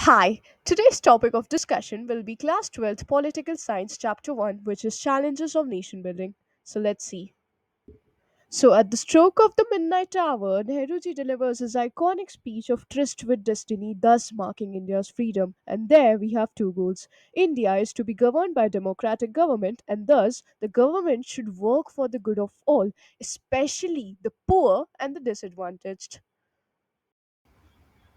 Hi, today's topic of discussion will be Class 12th Political Science Chapter 1, which is Challenges of Nation Building. So let's see. So, at the stroke of the midnight hour, Nehruji delivers his iconic speech of Tryst with Destiny, thus marking India's freedom. And there we have two goals. India is to be governed by democratic government, and thus the government should work for the good of all, especially the poor and the disadvantaged.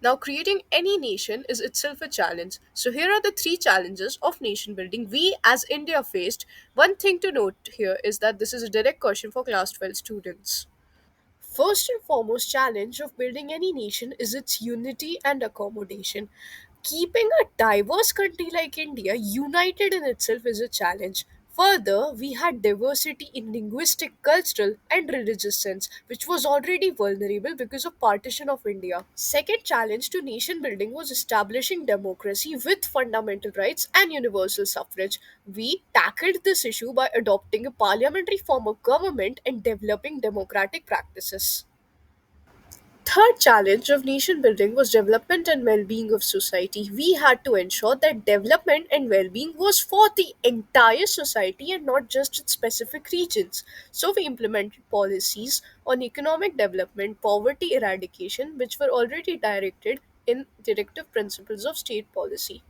Now, creating any nation is itself a challenge. So, here are the three challenges of nation building we as India faced. One thing to note here is that this is a direct question for class 12 students. First and foremost challenge of building any nation is its unity and accommodation. Keeping a diverse country like India united in itself is a challenge. Further, we had diversity in linguistic, cultural, and religious sense, which was already vulnerable because of partition of India. Second challenge to nation building was establishing democracy with fundamental rights and universal suffrage. We tackled this issue by adopting a parliamentary form of government and developing democratic practices. Third challenge of nation building was development and well-being of society. We had to ensure that development and well-being was for the entire society and not just its specific regions. So we implemented policies on economic development, poverty eradication, which were already directed in directive principles of state policy.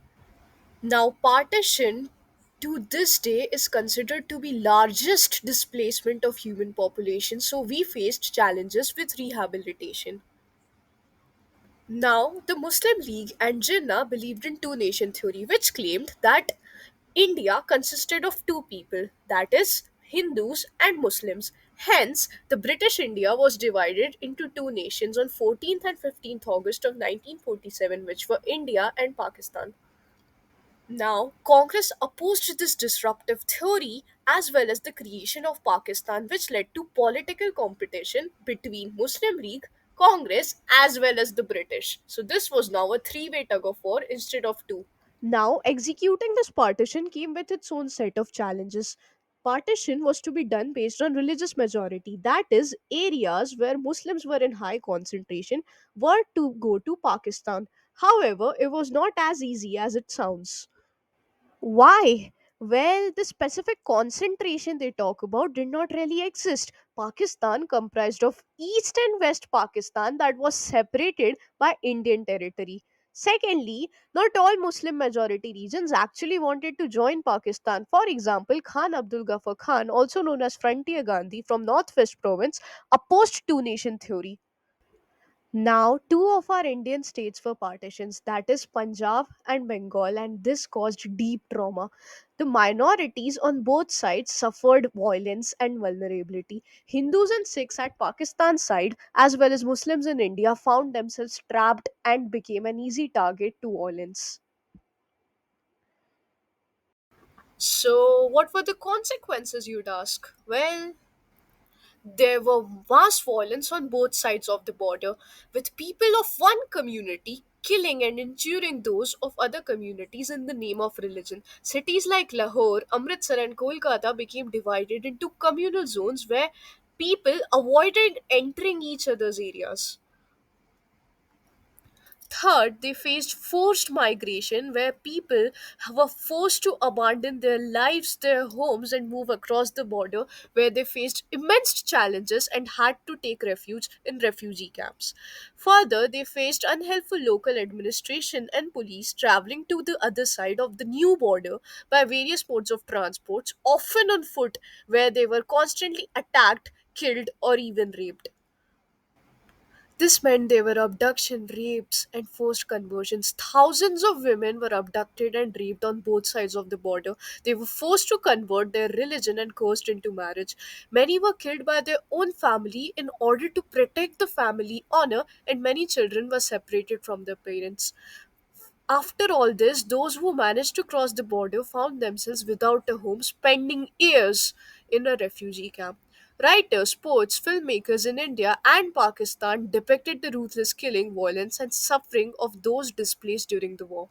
Now, partition to this day is considered to be largest displacement of human population, so we faced challenges with rehabilitation. Now, the Muslim League and Jinnah believed in two nation theory, which claimed that India consisted of two people, that is, Hindus and Muslims. Hence, the British India was divided into two nations on 14th and 15th August of 1947, which were India and Pakistan. Now, Congress opposed this disruptive theory as well as the creation of Pakistan, which led to political competition between Muslim League, Congress, as well as the British. So, this was now a three-way tug of war instead of two. Now, executing this partition came with its own set of challenges. Partition was to be done based on religious majority, that is, areas where Muslims were in high concentration were to go to Pakistan. However, it was not as easy as it sounds. Why? Well, the specific concentration they talk about did not really exist. Pakistan comprised of East and West Pakistan that was separated by Indian territory. Secondly, not all Muslim majority regions actually wanted to join Pakistan. For example, Khan Abdul Ghaffar Khan, also known as Frontier Gandhi from Northwest Province, opposed two nation theory. Now, two of our Indian states were partitions, that is Punjab and Bengal, and this caused deep trauma. The minorities on both sides suffered violence and vulnerability. Hindus and Sikhs at Pakistan's side, as well as Muslims in India, found themselves trapped and became an easy target to violence. So, what were the consequences, you'd ask? Well, there were vast violence on both sides of the border, with people of one community killing and injuring those of other communities in the name of religion. Cities like Lahore, Amritsar, and Kolkata became divided into communal zones where people avoided entering each other's areas. Third, they faced forced migration where people were forced to abandon their lives, their homes, and move across the border where they faced immense challenges and had to take refuge in refugee camps. Further, they faced unhelpful local administration and police traveling to the other side of the new border by various modes of transport, often on foot, where they were constantly attacked, killed, or even raped. This meant there were abduction, rapes, and forced conversions. Thousands of women were abducted and raped on both sides of the border. They were forced to convert their religion and coerced into marriage. Many were killed by their own family in order to protect the family honor, and many children were separated from their parents. After all this, those who managed to cross the border found themselves without a home, spending years in a refugee camp. Writers, poets, filmmakers in India and Pakistan depicted the ruthless killing, violence, and suffering of those displaced during the war.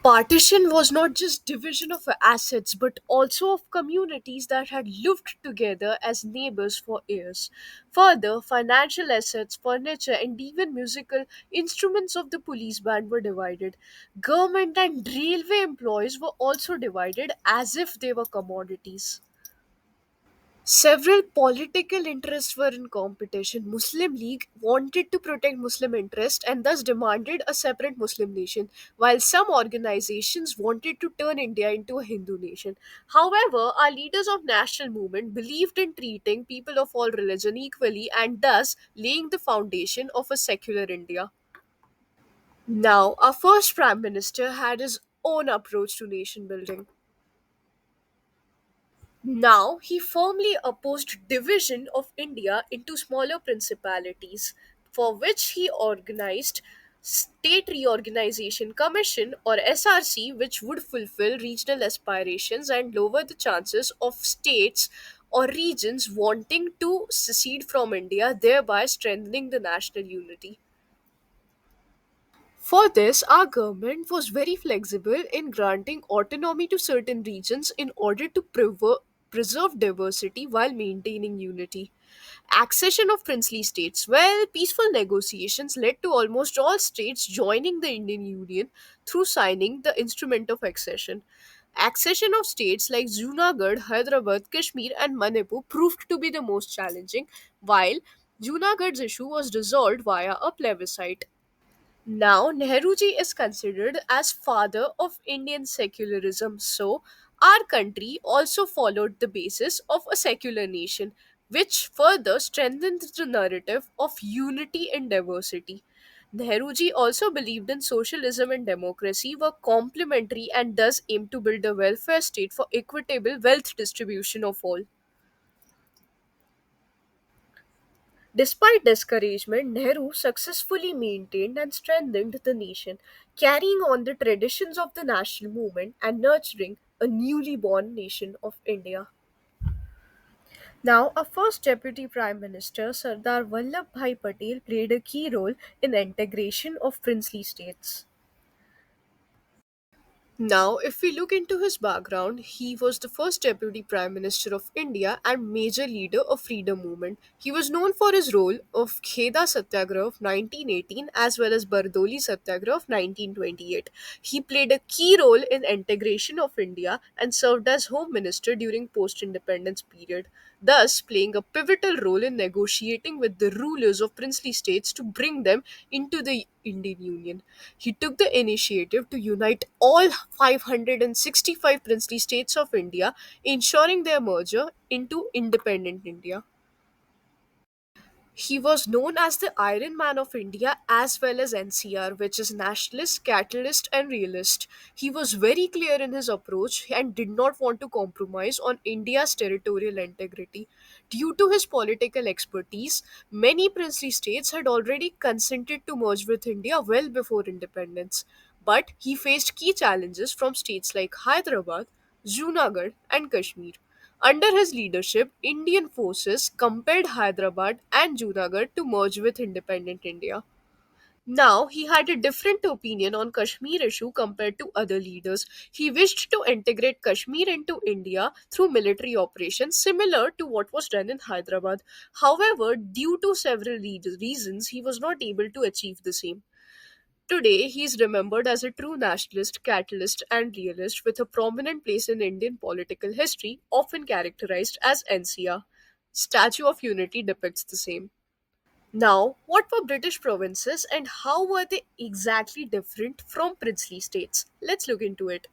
Partition was not just division of assets but also of communities that had lived together as neighbors for years. Further, financial assets, furniture, and even musical instruments of the police band were divided. Government and railway employees were also divided as if they were commodities. Several political interests were in competition. Muslim League wanted to protect Muslim interest and thus demanded a separate Muslim nation, while some organizations wanted to turn India into a Hindu nation. However, our leaders of national movement believed in treating people of all religion equally and thus laying the foundation of a secular India. Now, our first prime minister had his own approach to nation building. Now, he firmly opposed division of India into smaller principalities, for which he organized State Reorganization Commission or SRC, which would fulfill regional aspirations and lower the chances of states or regions wanting to secede from India, thereby strengthening the national unity. For this, our government was very flexible in granting autonomy to certain regions in order to preserve diversity while maintaining unity. Accession of princely states. Well, peaceful negotiations led to almost all states joining the Indian Union through signing the Instrument of Accession. Accession of states like Junagadh, Hyderabad, Kashmir, and Manipur proved to be the most challenging, while Junagadh's issue was resolved via a plebiscite. Now, Nehruji is considered as father of Indian secularism. So, our country also followed the basis of a secular nation, which further strengthened the narrative of unity and diversity. Nehruji also believed in socialism and democracy were complementary and thus aimed to build a welfare state for equitable wealth distribution of all. Despite discouragement, Nehru successfully maintained and strengthened the nation, carrying on the traditions of the national movement and nurturing a newly born nation of India. Now, our first Deputy Prime Minister, Sardar Vallabhbhai Patel, played a key role in integration of princely states. Now, if we look into his background, he was the first Deputy Prime Minister of India and major leader of freedom movement. He was known for his role of Kheda Satyagraha of 1918 as well as Bardoli Satyagraha of 1928. He played a key role in integration of India and served as Home Minister during post-independence period, thus playing a pivotal role in negotiating with the rulers of princely states to bring them into the Indian Union. He took the initiative to unite all 565 princely states of India, ensuring their merger into independent India. He was known as the Iron Man of India as well as NCR, which is nationalist, catalyst, and realist. He was very clear in his approach and did not want to compromise on India's territorial integrity. Due to his political expertise, many princely states had already consented to merge with India well before independence. But he faced key challenges from states like Hyderabad, Junagadh, and Kashmir. Under his leadership, Indian forces compelled Hyderabad and Junagadh to merge with independent India. Now, he had a different opinion on Kashmir issue compared to other leaders. He wished to integrate Kashmir into India through military operations similar to what was done in Hyderabad. However, due to several reasons, he was not able to achieve the same. Today, he is remembered as a true nationalist, catalyst, and realist with a prominent place in Indian political history, often characterized as NCR. Statue of Unity depicts the same. Now, what were British provinces and how were they exactly different from princely states? Let's look into it.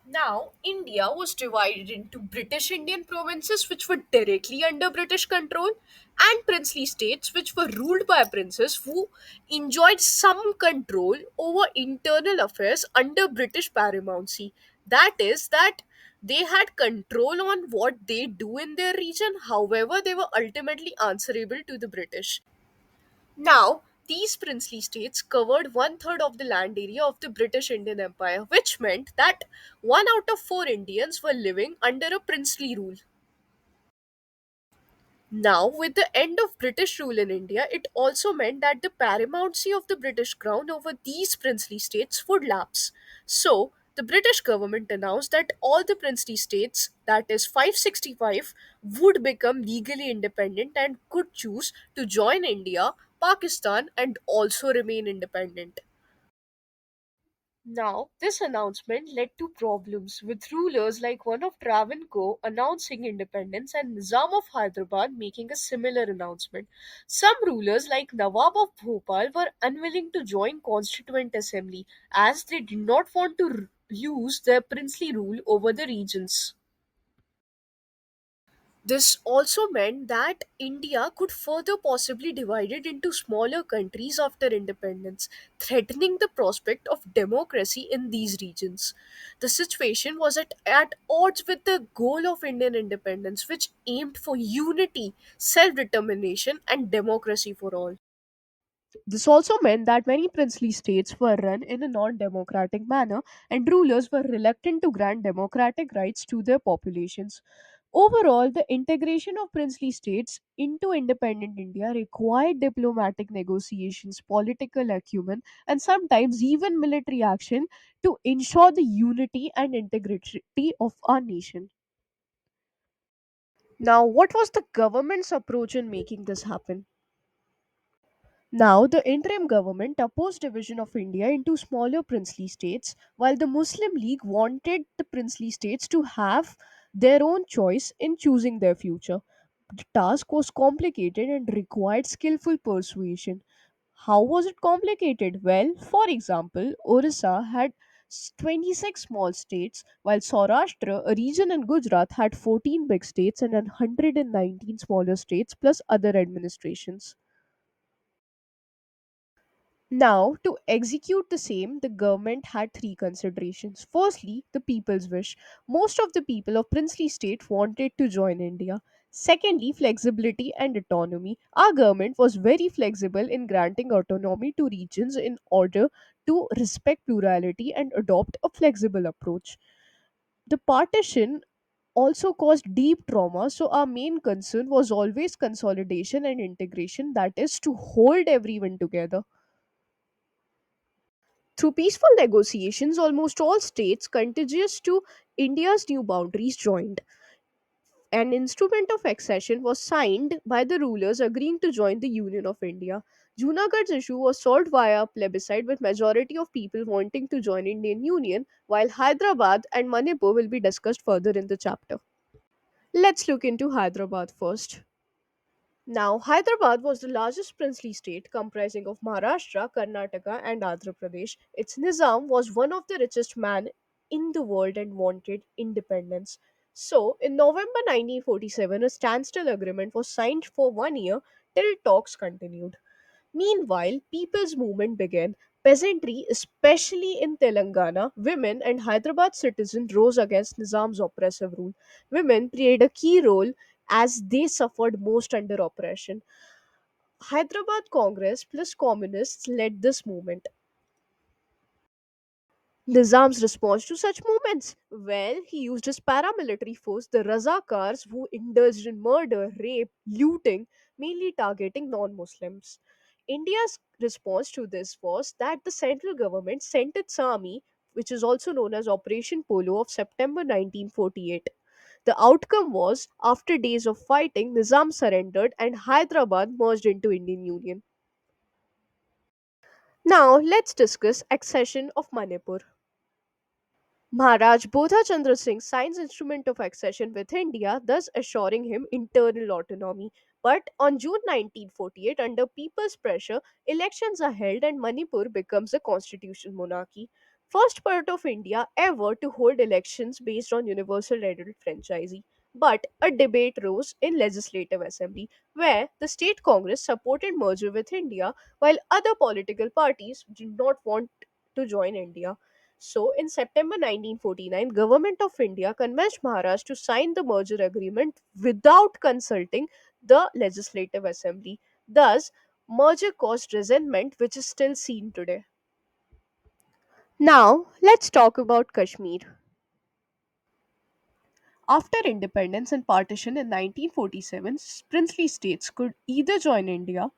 Now, India was divided into British Indian provinces, which were directly under British control, and princely states, which were ruled by princes who enjoyed some control over internal affairs under British paramountcy. That is, that they had control on what they do in their region, however, they were ultimately answerable to the British. Now, these princely states covered one third of the land area of the British Indian Empire, which meant that 1 out of 4 Indians were living under a princely rule. Now, with the end of British rule in India, it also meant that the paramountcy of the British crown over these princely states would lapse. So, the British government announced that all the princely states, that is 565, would become legally independent and could choose to join India, Pakistan, and also remain independent. Now, this announcement led to problems, with rulers like one of Travancore announcing independence and Nizam of Hyderabad making a similar announcement. Some rulers like Nawab of Bhopal were unwilling to join Constituent Assembly as they did not want to lose their princely rule over the regions. This also meant that India could further possibly divide it into smaller countries after independence, threatening the prospect of democracy in these regions. The situation was at odds with the goal of Indian independence, which aimed for unity, self determination, and democracy for all. This also meant that many princely states were run in a non democratic manner, and rulers were reluctant to grant democratic rights to their populations. Overall, the integration of princely states into independent India required diplomatic negotiations, political acumen, and sometimes even military action to ensure the unity and integrity of our nation. Now, what was the government's approach in making this happen? Now, the interim government opposed division of India into smaller princely states, while the Muslim League wanted the princely states to have their own choice in choosing their future. The task was complicated and required skillful persuasion. How was it complicated? Well, for example, Orissa had 26 small states, while Saurashtra, a region in Gujarat, had 14 big states and 119 smaller states plus other administrations. Now, to execute the same, the government had three considerations. Firstly, the people's wish. Most of the people of princely state wanted to join India. Secondly, flexibility and autonomy. Our government was very flexible in granting autonomy to regions in order to respect plurality and adopt a flexible approach. The partition also caused deep trauma, so our main concern was always consolidation and integration, that is, to hold everyone together. Through peaceful negotiations, almost all states contiguous to India's new boundaries joined. An instrument of accession was signed by the rulers agreeing to join the Union of India. Junagadh's issue was solved via plebiscite with majority of people wanting to join Indian Union, while Hyderabad and Manipur will be discussed further in the chapter. Let's look into Hyderabad first. Now, Hyderabad was the largest princely state comprising of Maharashtra, Karnataka, and Andhra Pradesh. Its Nizam was one of the richest men in the world and wanted independence. So, in November 1947, a standstill agreement was signed for 1 year till talks continued. Meanwhile, people's movement began. Peasantry, especially in Telangana, women and Hyderabad citizens rose against Nizam's oppressive rule. Women played a key role as they suffered most under oppression. Hyderabad Congress plus communists led this movement. Nizam's response to such movements? Well, he used his paramilitary force, the Razakars, who indulged in murder, rape, looting, mainly targeting non Muslims. India's response to this was that the central government sent its army, which is also known as Operation Polo, of September 1948. The outcome was, after days of fighting, Nizam surrendered and Hyderabad merged into Indian Union. Now, let's discuss accession of Manipur. Maharaj Bodha Chandra Singh signs instrument of accession with India, thus assuring him internal autonomy. But on June 1948, under people's pressure, elections are held and Manipur becomes a constitutional monarchy. First part of India ever to hold elections based on universal adult franchisee. But a debate rose in Legislative Assembly where the state congress supported merger with India while other political parties did not want to join India. So, in September 1949, Government of India convinced Maharashtra to sign the merger agreement without consulting the Legislative Assembly. Thus, merger caused resentment, which is still seen today. Now, let's talk about Kashmir. After independence and partition in 1947, princely states could either join India,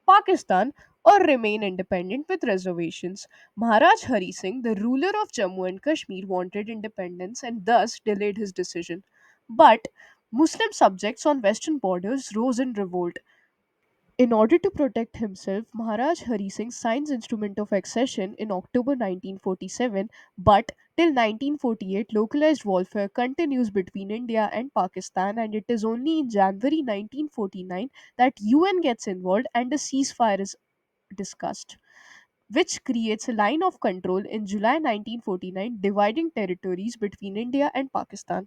Pakistan, or remain independent with reservations. Maharaj Hari Singh, the ruler of Jammu and Kashmir, wanted independence and thus delayed his decision. But Muslim subjects on western borders rose in revolt. In order to protect himself, Maharaj Hari Singh signs Instrument of Accession in October 1947, but till 1948 localized warfare continues between India and Pakistan, and it is only in January 1949 that UN gets involved and a ceasefire is discussed, which creates a line of control in July 1949 dividing territories between India and Pakistan.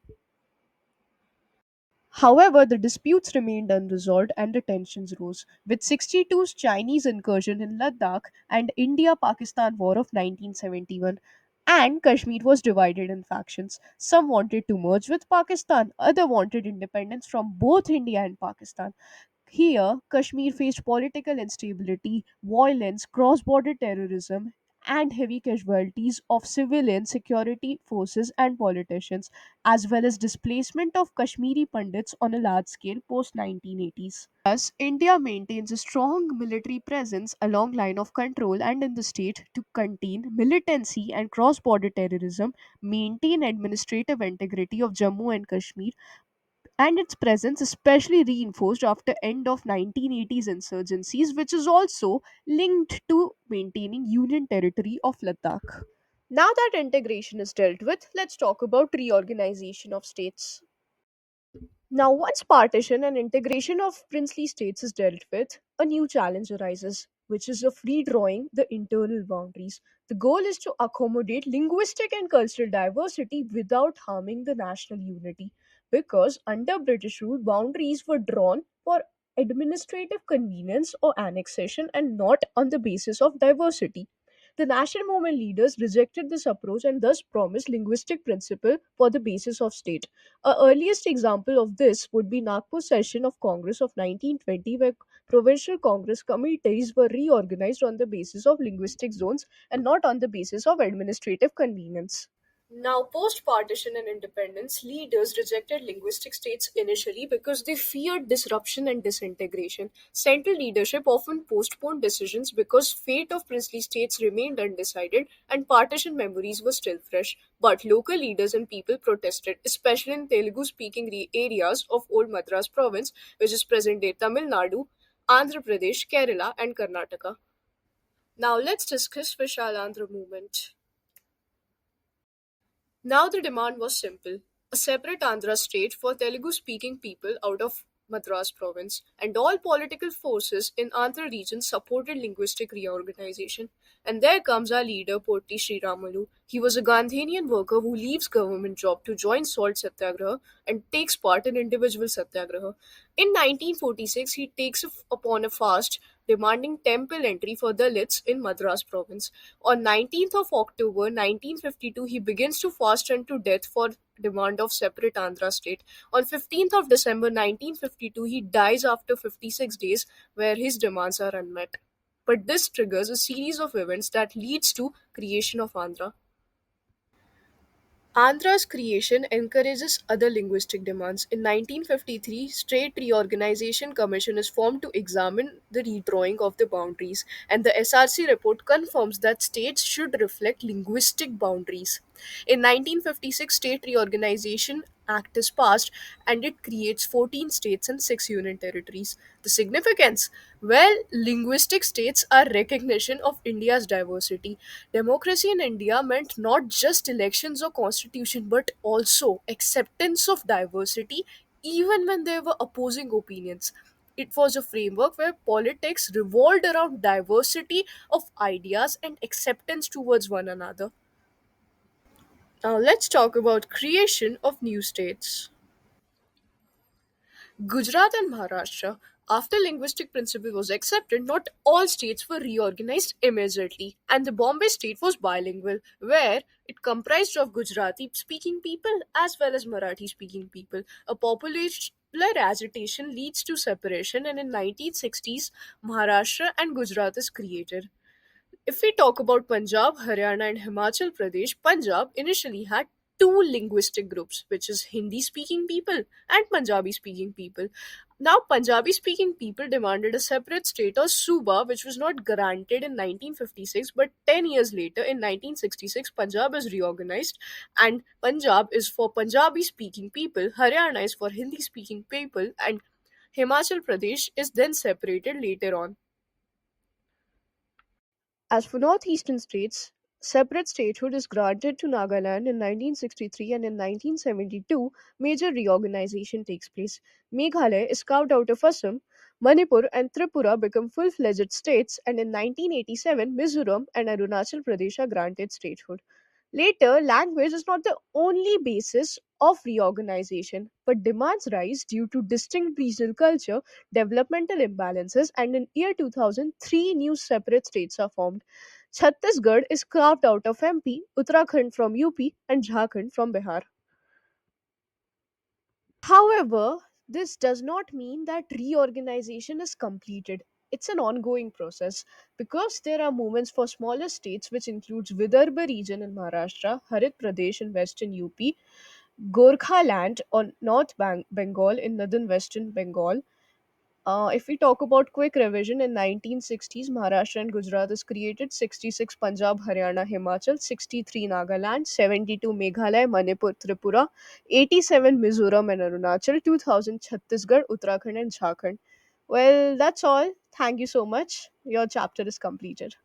However, the disputes remained unresolved and the tensions rose. With 62's Chinese incursion in Ladakh and India Pakistan War of 1971, and Kashmir was divided in factions. Some wanted to merge with Pakistan, others wanted independence from both India and Pakistan. Here, Kashmir faced political instability, violence, cross border terrorism, and heavy casualties of civilian security forces and politicians, as well as displacement of Kashmiri Pandits on a large scale post 1980s. Thus, India maintains a strong military presence along line of control and in the state to contain militancy and cross border terrorism, maintain administrative integrity of Jammu and Kashmir, and its presence especially reinforced after end of 1980s insurgencies, which is also linked to maintaining union territory of Ladakh. Now that integration is dealt with, let's talk about reorganization of states. Now, once partition and integration of princely states is dealt with, a new challenge arises, which is of redrawing the internal boundaries. The goal is to accommodate linguistic and cultural diversity without harming the national unity. Because under British rule, boundaries were drawn for administrative convenience or annexation and not on the basis of diversity. The national movement leaders rejected this approach and thus promised linguistic principle for the basis of state. A earliest example of this would be Nagpur session of Congress of 1920, where provincial Congress committees were reorganized on the basis of linguistic zones and not on the basis of administrative convenience. Now, post partition and independence, leaders rejected linguistic states initially because they feared disruption and disintegration. Central leadership often postponed decisions because fate of princely states remained undecided and partition memories were still fresh. But local leaders and people protested, especially in Telugu speaking areas of Old Madras province, which is present day Tamil Nadu, Andhra Pradesh, Kerala, and Karnataka. Now, let's discuss Vishalandhra Movement. Now the demand was simple: a separate Andhra state for Telugu speaking people out of Madras province, and all political forces in Andhra region supported linguistic reorganization. And there comes our leader, Potti Sriramalu. He was a Gandhian worker who leaves government job to join salt satyagraha and takes part in individual satyagraha. In 1946, he takes upon a fast demanding temple entry for Dalits in Madras province. On 19th of October 1952, he begins to fast unto death for demand of separate Andhra state. On 15th of December 1952, he dies after 56 days where his demands are unmet. But this triggers a series of events that leads to creation of Andhra. Andhra's creation encourages other linguistic demands. In 1953, State Reorganization Commission is formed to examine the redrawing of the boundaries, and the SRC report confirms that states should reflect linguistic boundaries. In 1956, State Reorganization Act is passed and it creates 14 states and 6 union territories. The significance? Well, linguistic states are recognition of India's diversity. Democracy in India meant not just elections or constitution but also acceptance of diversity even when there were opposing opinions. It was a framework where politics revolved around diversity of ideas and acceptance towards one another. Now let's talk about creation of new states. Gujarat and Maharashtra, after linguistic principle was accepted, not all states were reorganized immediately, and the Bombay state was bilingual, where it comprised of Gujarati speaking people as well as Marathi speaking people. A popular agitation leads to separation, and in 1960s, Maharashtra and Gujarat is created. If we talk about Punjab, Haryana, and Himachal Pradesh, Punjab initially had two linguistic groups, which is Hindi speaking people and Punjabi speaking people. Now, Punjabi speaking people demanded a separate state or Suba, which was not granted in 1956, but 10 years later, in 1966, Punjab is reorganized, and Punjab is for Punjabi speaking people, Haryana is for Hindi speaking people, and Himachal Pradesh is then separated later on. As for northeastern states, separate statehood is granted to Nagaland in 1963, and in 1972, major reorganization takes place. Meghalaya is carved out of Assam, Manipur and Tripura become full fledged states, and in 1987, Mizoram and Arunachal Pradesh are granted statehood. Later, language is not the only basis of reorganization, but demands rise due to distinct regional culture, developmental imbalances, and in year 2000, three new separate states are formed. Chhattisgarh is carved out of MP, Uttarakhand from UP, and Jharkhand from Bihar. However, this does not mean that reorganization is completed. It's an ongoing process because there are movements for smaller states, which includes Vidarbha region in Maharashtra, Harit Pradesh in western UP, Gorkha land on Bengal in northern western Bengal. If we talk about quick revision, in 1960s, Maharashtra and Gujarat is created, 66 Punjab, Haryana, Himachal, 63 Nagaland, 72 Meghalaya, Manipur, Tripura, 87 Mizoram and Arunachal, 2000 Chhattisgarh, Uttarakhand and Jharkhand. Well, that's all. Thank you so much. Your chapter is completed.